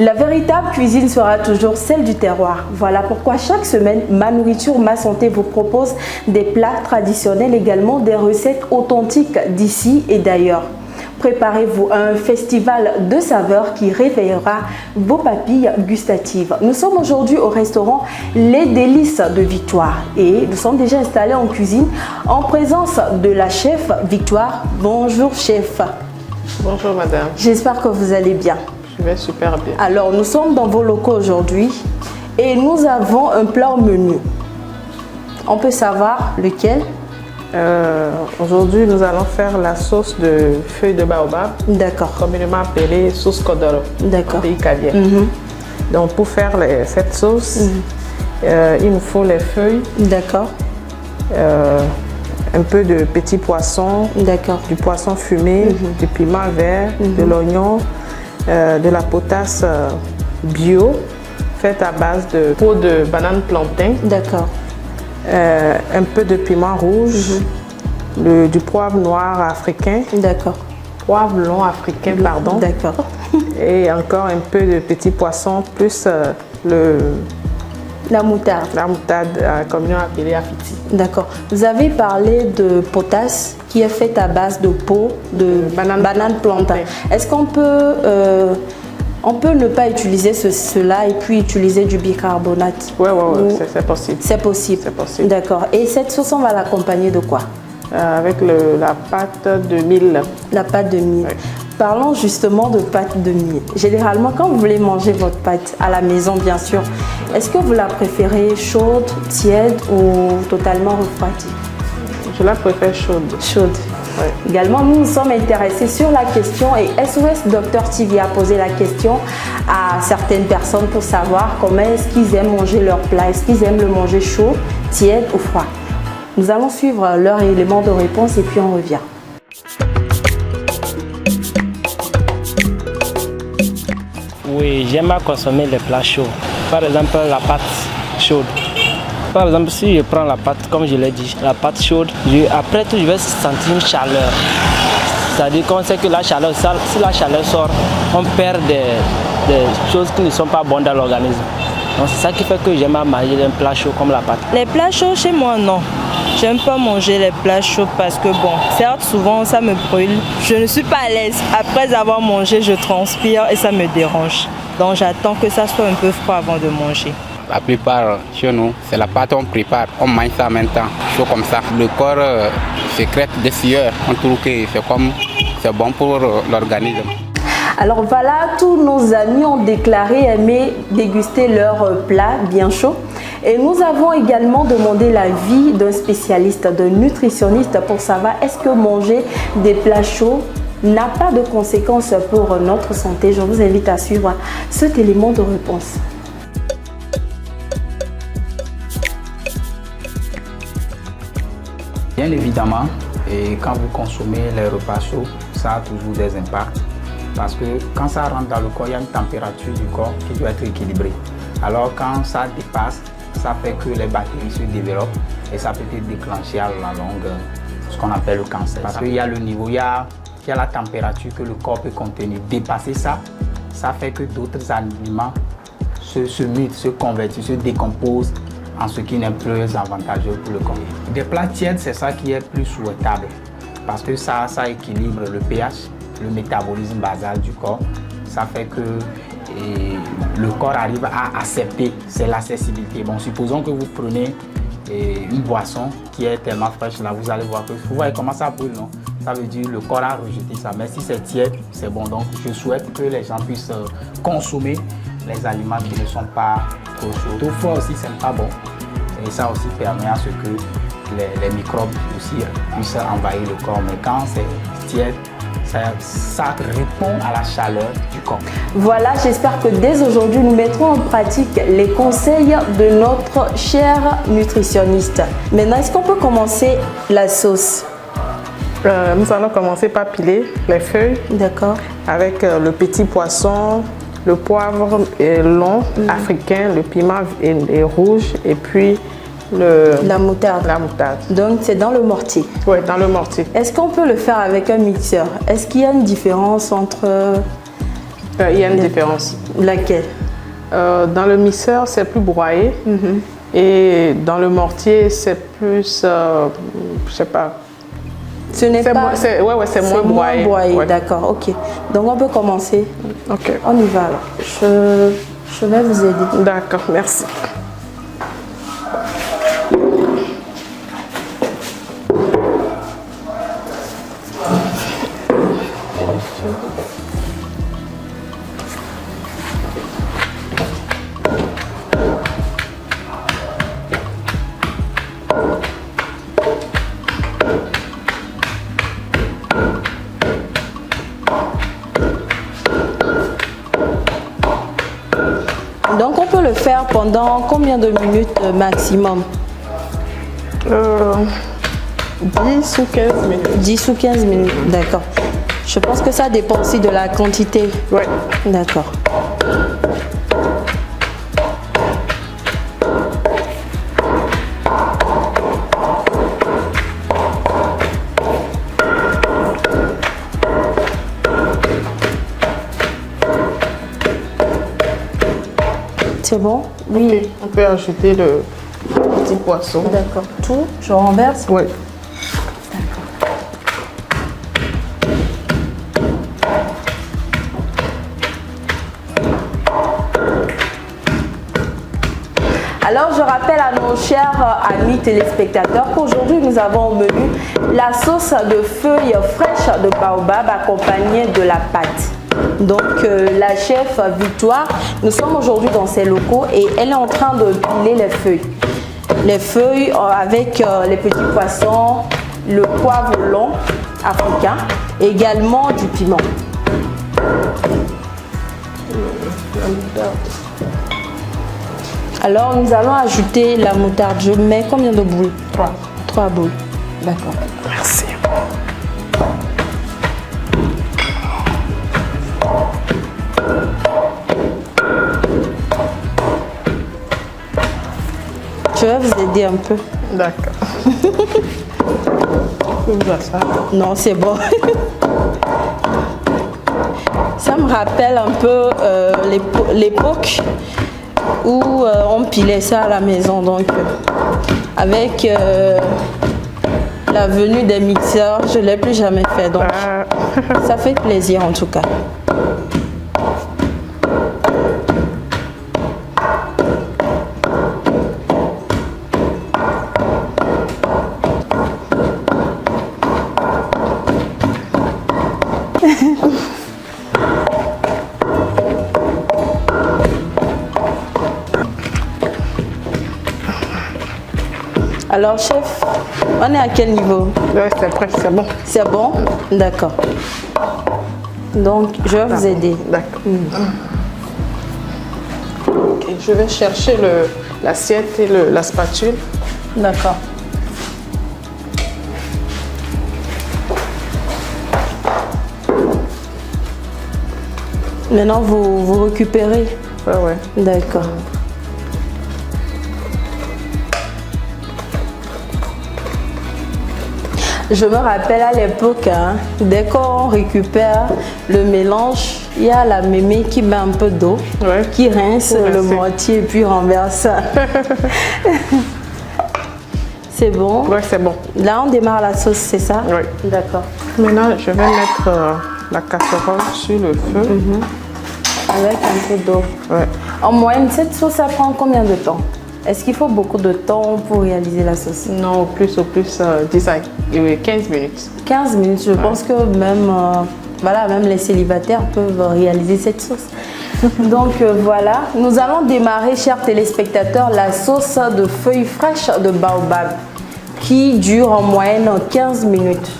La véritable cuisine sera toujours celle du terroir. Voilà pourquoi chaque semaine, Ma Nourriture, Ma Santé vous propose des plats traditionnels, également des recettes authentiques d'ici et d'ailleurs. Préparez-vous à un festival de saveurs qui réveillera vos papilles gustatives. Nous sommes aujourd'hui au restaurant Les Délices de Victoire et nous sommes déjà installés en cuisine en présence de la chef Victoire. Bonjour chef. Bonjour madame. J'espère que vous allez bien. Je vais super bien. Alors nous sommes dans vos locaux aujourd'hui et nous avons un plat au menu. On peut savoir lequel? Aujourd'hui, nous allons faire la sauce de feuilles de baobab. D'accord. Communément appelée sauce Kodoro. D'accord. Pays Kabia. Donc, pour faire cette sauce, il nous faut les feuilles. D'accord. Un peu de petits poissons. D'accord. Du poisson fumé, du piment vert, de l'oignon, de la potasse bio, faite à base de peau de banane plantain. D'accord. Un peu de piment rouge, du poivre noir africain. D'accord. Poivre long africain, pardon. D'accord. Et encore un peu de petits poissons, plus la moutarde. La moutarde, communément appelée afiti. D'accord. Vous avez parlé de potasse qui est faite à base de peau de banane plantain. Est-ce qu'on peut... on peut ne pas utiliser cela et puis utiliser du bicarbonate? Oui, c'est possible. C'est possible. C'est possible. D'accord. Et cette sauce, on va l'accompagner de quoi? Avec la pâte de mil. La pâte de mil. Oui. Parlons justement de pâte de mil. Généralement, quand vous voulez manger votre pâte à la maison, bien sûr, est-ce que vous la préférez chaude, tiède ou totalement refroidie? Je la préfère chaude. Chaude. Oui. Également, nous nous sommes intéressés sur la question et SOS Dr TV a posé la question à certaines personnes pour savoir comment est-ce qu'ils aiment manger leur plat. Est-ce qu'ils aiment le manger chaud, tiède ou froid? Nous allons suivre leurs éléments de réponse et puis on revient. Oui, j'aime consommer les plats chauds. Par exemple, la pâte chaude. Par exemple, si je prends la pâte, comme je l'ai dit, la pâte chaude, après tout, je vais sentir une chaleur. C'est-à-dire qu'on sait que la chaleur, si la chaleur sort, on perd des choses qui ne sont pas bonnes dans l'organisme. Donc c'est ça qui fait que j'aime manger un plat chaud comme la pâte. Les plats chauds chez moi, non. J'aime pas manger les plats chauds parce que bon, certes souvent ça me brûle. Je ne suis pas à l'aise. Après avoir mangé, je transpire et ça me dérange. Donc j'attends que ça soit un peu froid avant de manger. La plupart chez nous, c'est la pâte qu'on prépare, on mange ça en même temps, chaud comme ça. Le corps sécrète des sueurs, on trouve que c'est bon pour l'organisme. Alors voilà, tous nos amis ont déclaré aimer déguster leur plat bien chaud. Et nous avons également demandé l'avis d'un spécialiste, d'un nutritionniste pour savoir est-ce que manger des plats chauds n'a pas de conséquences pour notre santé. Je vous invite à suivre cet élément de réponse. Bien évidemment, et quand vous consommez les repas chauds, ça a toujours des impacts. Parce que quand ça rentre dans le corps, il y a une température du corps qui doit être équilibrée. Alors quand ça dépasse, ça fait que les bactéries se développent et ça peut être déclenché à la longue ce qu'on appelle le cancer. Parce qu'il y a le niveau, il y a la température que le corps peut contenir. Dépasser ça, ça fait que d'autres aliments se mutent, se convertissent, se décomposent en ce qui n'est plus avantageux pour le corps. Des plats tièdes, c'est ça qui est plus souhaitable parce que ça équilibre le pH, le métabolisme basal du corps. Ça fait que le corps arrive à accepter, c'est l'accessibilité. Bon, supposons que vous prenez une boisson qui est tellement fraîche, là vous allez voir que vous voyez comment ça brûle, non? Ça veut dire que le corps a rejeté ça. Mais si c'est tiède, c'est bon. Donc je souhaite que les gens puissent consommer les aliments qui ne sont pas trop chauds. Trop froid aussi, c'est pas bon. Et ça aussi permet à ce que les microbes aussi puissent envahir le corps. Mais quand c'est tiède, ça répond à la chaleur du corps. Voilà, j'espère que dès aujourd'hui, nous mettrons en pratique les conseils de notre cher nutritionniste. Maintenant, est-ce qu'on peut commencer la sauce? Nous allons commencer par piler les feuilles. D'accord. Avec le petit poisson, le poivre long africain, le piment rouge et puis la moutarde. Donc c'est dans le mortier. Oui, dans le mortier. Est-ce qu'on peut le faire avec un mixeur? Est-ce qu'il y a une différence entre Il y a une différence. Laquelle? Dans le mixeur, c'est plus broyé. Et dans le mortier, c'est plus, je sais pas. Ce n'est pas... C'est moins broyé. Ouais. D'accord, ok. Donc on peut commencer. Ok. On y va alors. Je vais vous aider. D'accord, merci. Donc on peut le faire pendant combien de minutes maximum? 10 ou 15 minutes. 10 ou 15 minutes, d'accord. Je pense que ça dépend aussi de la quantité. Oui. D'accord. C'est bon? Oui. Okay. On peut ajouter le petit poisson. D'accord. Tout, je renverse? Oui. Alors, je rappelle à nos chers amis téléspectateurs qu'aujourd'hui, nous avons au menu la sauce de feuilles fraîches de baobab accompagnée de la pâte. Donc, la chef Victoire, nous sommes aujourd'hui dans ses locaux et elle est en train de piler les feuilles. Les feuilles avec les petits poissons, le poivre long africain et également du piment. Alors, nous allons ajouter la moutarde. Je mets combien de boules? 3. 3 boules. D'accord. Merci. Je vais vous aider un peu. D'accord. Non, c'est bon. Ça me rappelle un peu l'époque où on pilait ça à la maison. Donc, avec la venue des mixeurs, je ne l'ai plus jamais fait. Donc, ça fait plaisir en tout cas. Alors, chef, on est à quel niveau? Oui, c'est prêt, c'est bon. C'est bon? D'accord. Donc, je vais vous aider. D'accord. Okay, je vais chercher l'assiette et la spatule. D'accord. Maintenant, vous récupérez? Ouais. D'accord. Je me rappelle à l'époque, dès qu'on récupère le mélange, il y a la mémé qui met un peu d'eau, qui rince le mortier et puis renverse. C'est bon? Oui, c'est bon. Là, on démarre la sauce, c'est ça? Oui. D'accord. Maintenant, je vais mettre la casserole sur le feu. Avec un peu d'eau. Ouais. En moyenne, cette sauce, ça prend combien de temps? Est-ce qu'il faut beaucoup de temps pour réaliser la sauce? Non, au plus 10 à 15 minutes. 15 minutes, je pense que même, même les célibataires peuvent réaliser cette sauce. Donc voilà, nous allons démarrer, chers téléspectateurs, la sauce de feuilles fraîches de baobab qui dure en moyenne 15 minutes.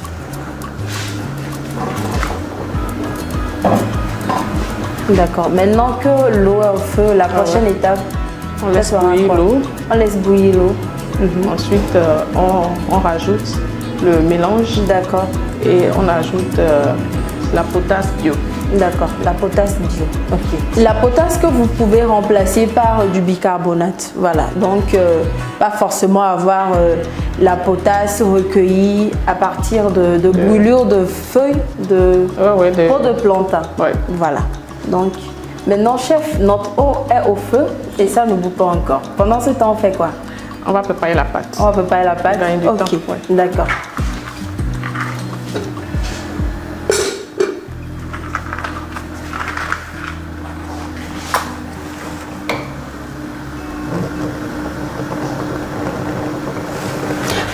D'accord, maintenant que l'eau est au feu, la prochaine étape, on laisse bouillir l'eau. On laisse bouillir l'eau. Ensuite, on rajoute le mélange. D'accord. Et on ajoute la potasse bio. D'accord, la potasse bio. Ok. La potasse que vous pouvez remplacer par du bicarbonate. Voilà, donc pas forcément avoir la potasse recueillie à partir de brûlures de feuilles de peau de plantain. Ouais. Voilà. Donc, maintenant, chef, notre eau est au feu et ça ne bout pas encore. Pendant ce temps, on fait quoi? On va préparer la pâte. On va préparer la pâte. Gagner du Ok, temps, ouais. d'accord.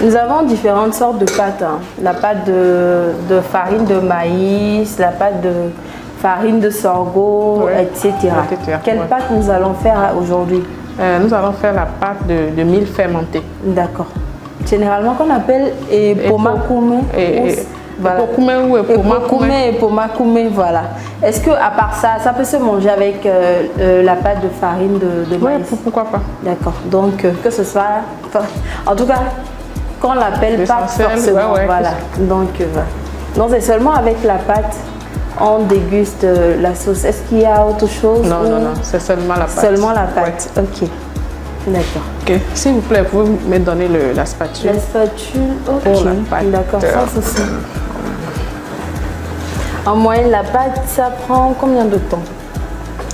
Nous avons différentes sortes de pâtes. Hein. La pâte de farine de maïs, la pâte de farine de sorgho, Ouais, etc. Quelle ouais. pâte nous allons faire aujourd'hui? Nous allons faire la pâte de mil fermenté. D'accord. Généralement, qu'on appelle epomakume. Voilà. Epomakume ou epomakume. Epomakume, voilà. Est-ce que à part ça, ça peut se manger avec la pâte de farine de Oui, maïs? pourquoi pas. D'accord. Donc, que ce soit... En tout cas, qu'on l'appelle pâte L'essentiel, forcément. ouais, voilà. Donc, voilà. Non, c'est seulement avec la pâte, on déguste la sauce. Est-ce qu'il y a autre chose? Non, ou- non, non, c'est seulement la pâte. Seulement la pâte. Ok. D'accord. Ok. S'il vous plaît, vous pouvez me donner la spatule. La spatule, ok. Pour la pâte. D'accord, sans souci. En moyenne, la pâte, ça prend combien de temps?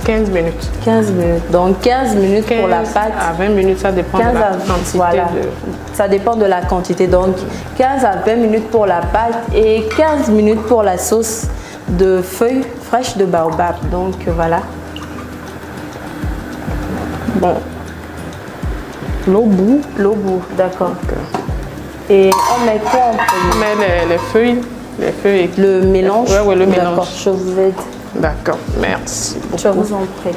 15 minutes. 15 minutes. Donc 15 minutes pour la 15 pâte. à 20 minutes, ça dépend 15 de la à quantité voilà. de... Ça dépend de la quantité. Donc 15 à 20 minutes pour la pâte et 15 minutes pour la sauce de feuilles fraîches de baobab. Donc voilà. Bon. L'eau bout. L'eau bout, d'accord. Et on met quoi en premier? On met les feuilles. Les feuilles. Le mélange? Ouais, le mélange. D'accord, je vous aide. D'accord, merci. Je vous en prie.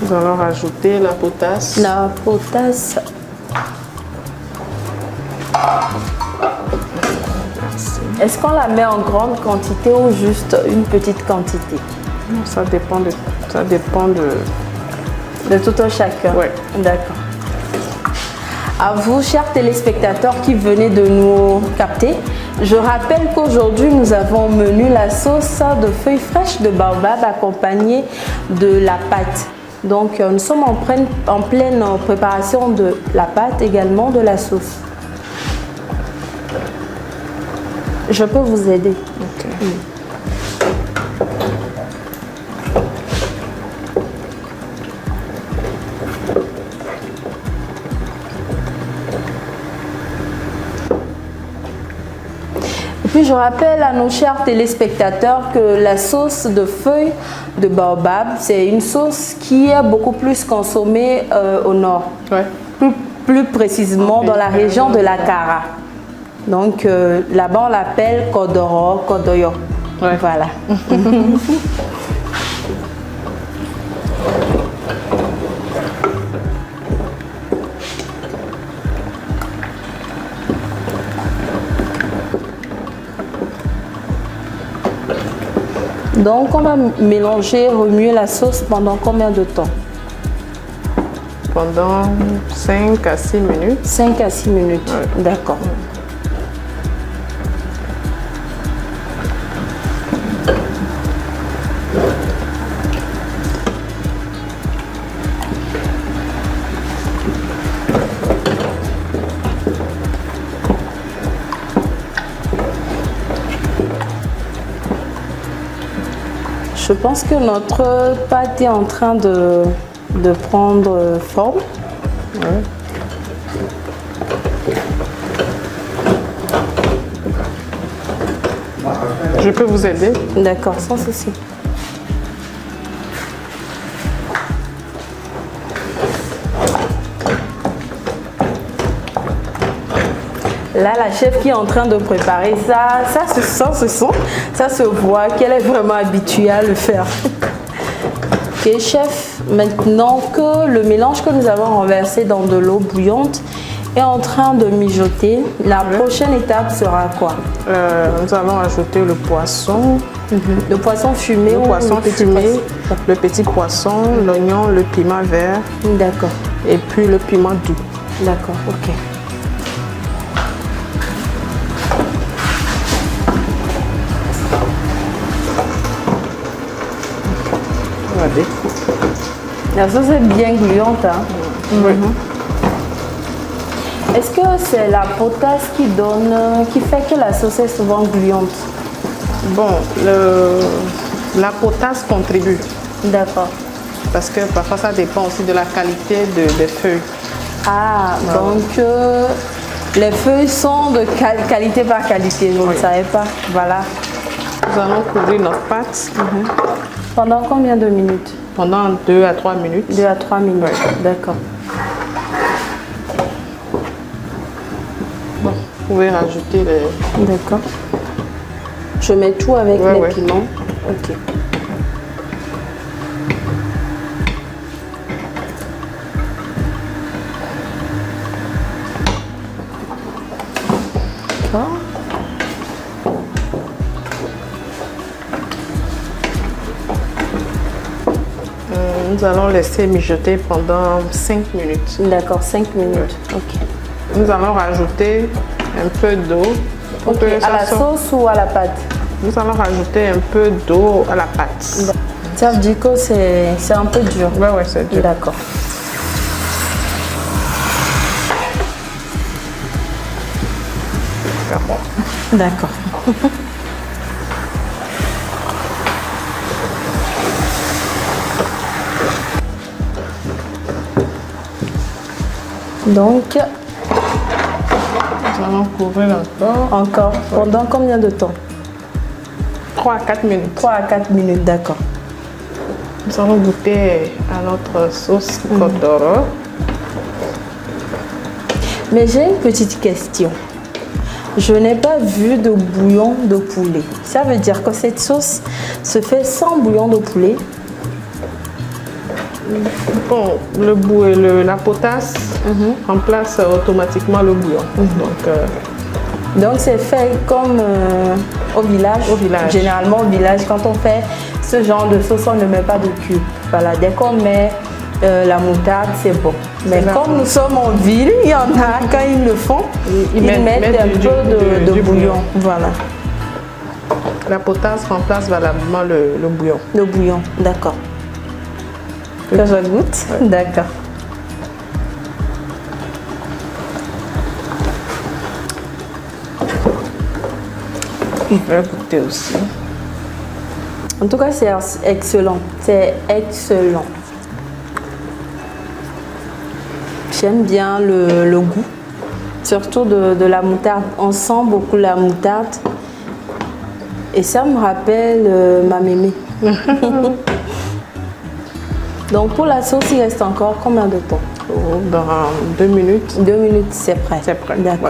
Nous allons rajouter la potasse. La potasse. Est-ce qu'on la met en grande quantité ou juste une petite quantité? Non, ça dépend de... De tout un chacun? Ouais. D'accord. À vous, chers téléspectateurs qui venez de nous capter, je rappelle qu'aujourd'hui, nous avons au menu la sauce de feuilles fraîches de baobab accompagnée de la pâte. Donc, nous sommes en pleine préparation de la pâte, également de la sauce. Je peux vous aider. Ok. Et puis je rappelle à nos chers téléspectateurs que la sauce de feuilles de baobab, c'est une sauce qui est beaucoup plus consommée au nord. Ouais. Plus précisément dans la région de la Kara. Donc là-bas on l'appelle Kodoro, Kodoyo. Ouais. Voilà. Donc on va mélanger, remuer la sauce pendant combien de temps? Pendant 5 à 6 minutes. 5 à 6 minutes. Ouais. D'accord. Je pense que notre pâte est en train de prendre forme. Ouais. Je peux vous aider? D'accord, sans souci. Là, la chef qui est en train de préparer ça, ça se voit qu'elle est vraiment habituée à le faire. Ok, chef, maintenant que le mélange que nous avons renversé dans de l'eau bouillante est en train de mijoter, la prochaine étape sera quoi? Nous allons ajouter le poisson. Le poisson fumé Le ou poisson le petit fumé, poisson? le petit poisson, l'oignon, le piment vert D'accord, et puis le piment doux. d'accord, ok. Regardez. La sauce est bien gluante. Hein? Oui. Est-ce que c'est la potasse qui fait que la sauce est souvent gluante? Bon, la potasse contribue. D'accord. Parce que parfois ça dépend aussi de la qualité des feuilles. Ah, donc les feuilles sont de qualité par qualité, je ne savais pas. Voilà. Nous allons couvrir notre pâte. Pendant combien de minutes? Pendant 2 à 3 minutes. 2 à 3 minutes, d'accord. Bon, vous pouvez rajouter les... D'accord. Je mets tout avec les piments. Ok. D'accord. Nous allons laisser mijoter pendant 5 minutes. D'accord, 5 minutes. Ok. Nous allons rajouter un peu d'eau. Ok, à la sauce ou à la pâte? Nous allons rajouter un peu d'eau à la pâte. Ça veut dire que c'est un peu dur. Oui, c'est dur. D'accord. D'accord. Donc, nous allons couvrir encore. Encore. Pendant combien de temps? 3 à 4 minutes. 3 à 4 minutes, d'accord. Nous allons goûter à notre sauce Côte d'Or. Mais j'ai une petite question. Je n'ai pas vu de bouillon de poulet. Ça veut dire que cette sauce se fait sans bouillon de poulet? Bon, la potasse remplace automatiquement le bouillon. Donc c'est fait comme au village. Au village. Généralement au village, quand on fait ce genre de sauce, on ne met pas de cube. Voilà, dès qu'on met la moutarde, c'est bon. Mais comme nous sommes en ville, il y en a, quand ils le font, ils mettent un peu de bouillon. Voilà. La potasse remplace valablement le bouillon. Le bouillon, d'accord. Que je goûte? D'accord. Je vais goûter aussi. En tout cas, c'est excellent. C'est excellent. J'aime bien le goût, surtout de la moutarde. On sent beaucoup la moutarde. Et ça me rappelle ma mémé. Donc pour la sauce, il reste encore combien de temps? Dans 2 minutes. 2 minutes, c'est prêt. C'est prêt. D'accord.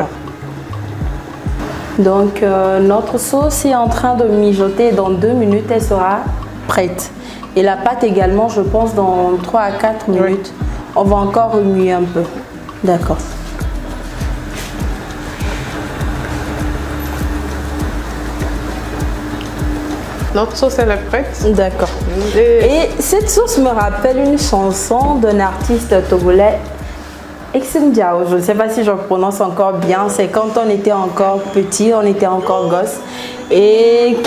Ouais. Donc notre sauce est en train de mijoter. Dans 2 minutes, elle sera prête. Et la pâte également, je pense, dans 3 à 4 minutes. Oui. On va encore remuer un peu. D'accord. Notre sauce, elle est prête. D'accord. Et cette sauce me rappelle une chanson d'un artiste togolais, Exen Diao. Je ne sais pas si je prononce encore bien. C'est quand on était encore petit, on était encore gosse. Et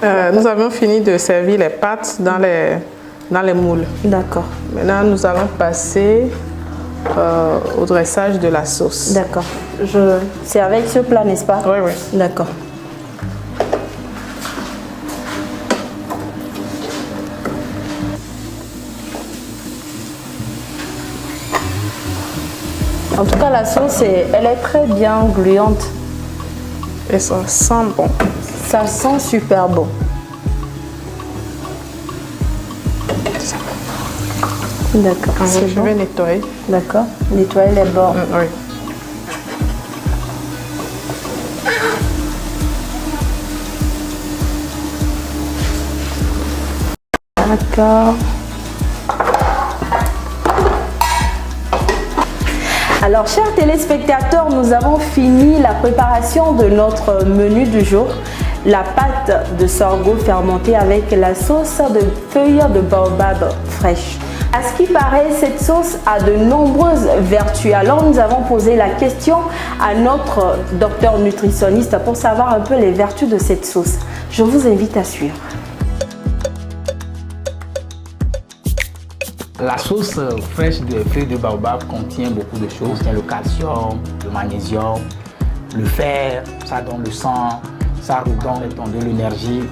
Nous avons fini de servir les pâtes dans les moules. D'accord. Maintenant, nous allons passer au dressage de la sauce. D'accord. C'est avec ce plat, n'est-ce pas? Oui, oui. D'accord. En tout cas, la sauce, elle est très bien gluante. Et ça sent bon. Ça sent super bon. D'accord. Je vais nettoyer. D'accord. Nettoyer les bords. Oui. D'accord. Alors, chers téléspectateurs, nous avons fini la préparation de notre menu du jour. La pâte de sorgho fermentée avec la sauce de feuilles de baobab fraîche. À ce qui paraît, cette sauce a de nombreuses vertus. Alors, nous avons posé la question à notre docteur nutritionniste pour savoir un peu les vertus de cette sauce. Je vous invite à suivre. La sauce fraîche de feuilles de baobab contient beaucoup de choses. Il y a le calcium, le magnésium, le fer, ça donne le sang, ça redonne de l'énergie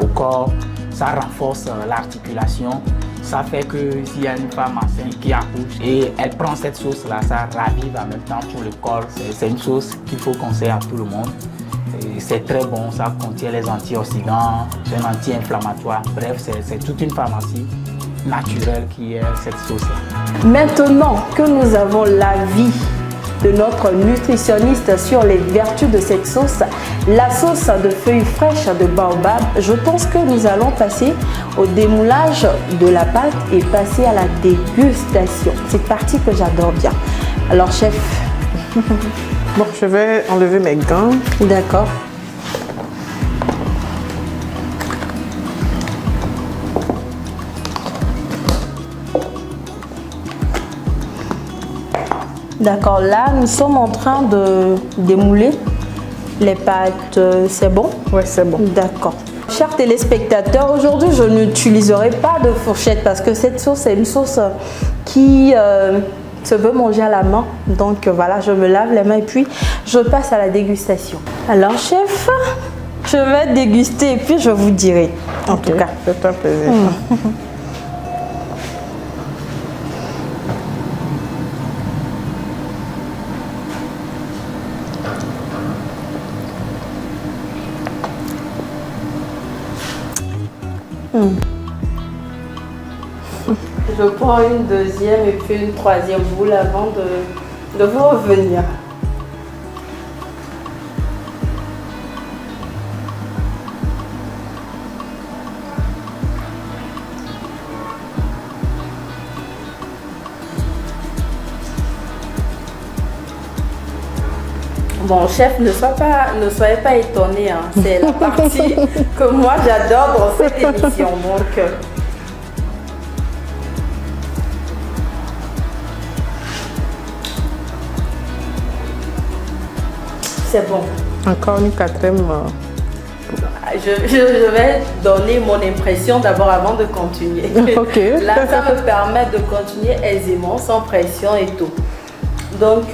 au corps, ça renforce l'articulation. Ça fait que s'il y a une femme enceinte qui accouche et elle prend cette sauce-là, ça ravive en même temps tout le corps. C'est une sauce qu'il faut conseiller à tout le monde. C'est très bon, ça contient les antioxydants, c'est un anti-inflammatoire. Bref, c'est toute une pharmacie naturelle qui est cette sauce-là. Maintenant que nous avons l'avis de notre nutritionniste sur les vertus de cette sauce, la sauce de feuilles fraîches de baobab, je pense que nous allons passer au démoulage de la pâte et passer à la dégustation. C'est partie que j'adore bien. Alors, chef. Bon, je vais enlever mes gants. D'accord. D'accord, là nous sommes en train de démouler les pâtes, c'est bon? Oui, c'est bon. D'accord. Chers téléspectateurs, aujourd'hui je n'utiliserai pas de fourchette parce que cette sauce est une sauce qui se veut manger à la main. Donc voilà, je me lave les mains et puis je passe à la dégustation. Alors chef, je vais déguster et puis je vous dirai. En tout cas. C'est un plaisir. Je prends une deuxième et puis une troisième boule avant de vous revenir. Bon, chef, ne soyez pas étonné, hein. C'est la partie que moi j'adore dans cette émission. Donc, c'est bon. Encore une quatrième. Je vais donner mon impression d'abord avant de continuer. Ok. Là, ça me permet de continuer aisément, sans pression et tout. Donc,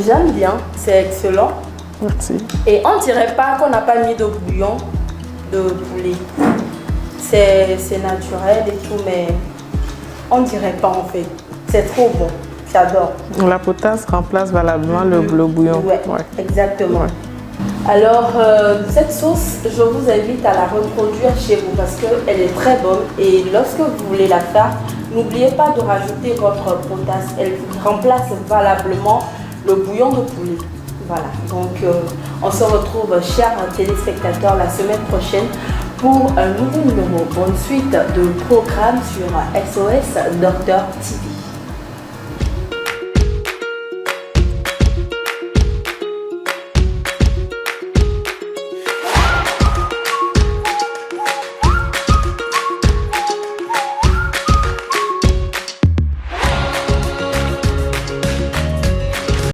j'aime bien, c'est excellent. Merci. Et on ne dirait pas qu'on n'a pas mis de bouillon de poulet. C'est naturel et tout, mais on ne dirait pas en fait. C'est trop bon, j'adore. La potasse remplace valablement le bouillon. Ouais, exactement. Ouais. Alors, cette sauce, je vous invite à la reproduire chez vous parce qu'elle est très bonne. Et lorsque vous voulez la faire, n'oubliez pas de rajouter votre potasse. Elle remplace valablement le bouillon de poulet. Voilà, donc on se retrouve, chers téléspectateurs, la semaine prochaine pour un nouveau numéro. Bonne suite de programme sur SOS Docteur TV.